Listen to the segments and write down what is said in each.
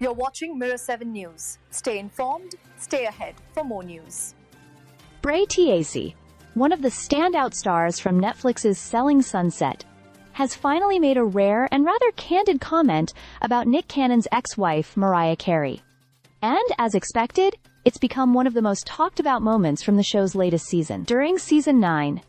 You're watching Mirror 7 News. Stay informed, stay ahead for more news. Bre Tiesi, one of the standout stars from Netflix's Selling Sunset, has finally made a rare and rather candid comment about Nick Cannon's ex-wife, Mariah Carey. And, as expected, it's become one of the most talked-about moments from the show's latest season. During Season 9,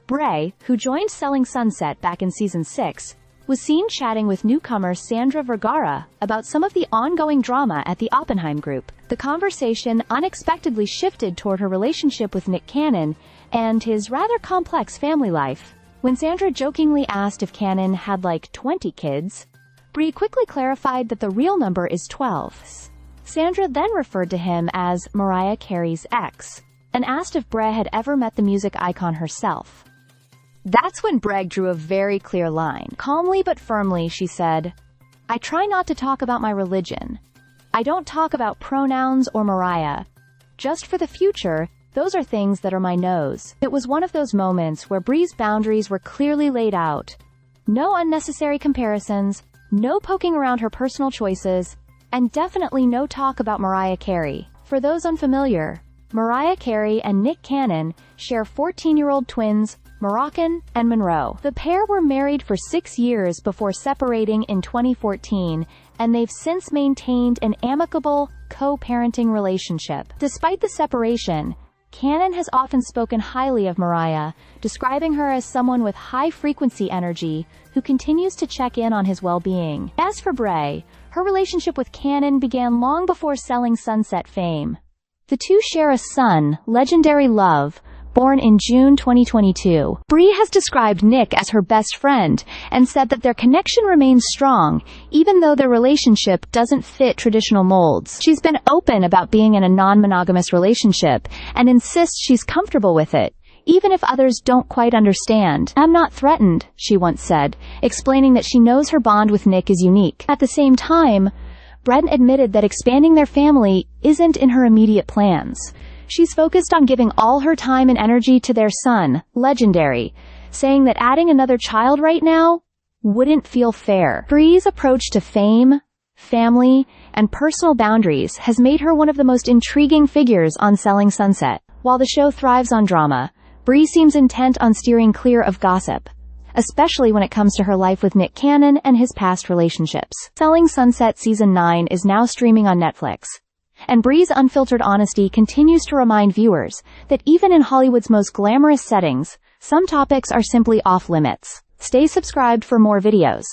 Bre, who joined Selling Sunset back in Season 6, was seen chatting with newcomer Sandra Vergara about some of the ongoing drama at the Oppenheim Group. The conversation unexpectedly shifted toward her relationship with Nick Cannon and his rather complex family life. When Sandra jokingly asked if Cannon had like 20 kids, Bre quickly clarified that the real number is 12. Sandra then referred to him as Mariah Carey's ex, and asked if Bre had ever met the music icon herself. That's when Bre drew a very clear line. Calmly but firmly, she said, "I try not to talk about my religion. I don't talk about pronouns or Mariah. Just for the future, those are things that are my no's." It was one of those moments where Bre's boundaries were clearly laid out. No unnecessary comparisons, no poking around her personal choices, and definitely no talk about Mariah Carey. For those unfamiliar, Mariah Carey and Nick Cannon share 14-year-old twins, Moroccan and Monroe. The pair were married for 6 years before separating in 2014, and they've since maintained an amicable, co-parenting relationship. Despite the separation, Cannon has often spoken highly of Mariah, describing her as someone with high-frequency energy who continues to check in on his well-being. As for Bre, her relationship with Cannon began long before Selling Sunset fame. The two share a son, Legendary Love, born in June 2022. Bre has described Nick as her best friend and said that their connection remains strong, even though their relationship doesn't fit traditional molds. She's been open about being in a non-monogamous relationship and insists she's comfortable with it, even if others don't quite understand. "I'm not threatened," she once said, explaining that she knows her bond with Nick is unique. At the same time, Bre admitted that expanding their family isn't in her immediate plans. She's focused on giving all her time and energy to their son, Legendary, saying that adding another child right now wouldn't feel fair. Bre's approach to fame, family, and personal boundaries has made her one of the most intriguing figures on Selling Sunset. While the show thrives on drama, Bre seems intent on steering clear of gossip, especially when it comes to her life with Nick Cannon and his past relationships. Selling Sunset Season 9 is now streaming on Netflix, and Bre's unfiltered honesty continues to remind viewers that even in Hollywood's most glamorous settings, some topics are simply off limits. Stay subscribed for more videos.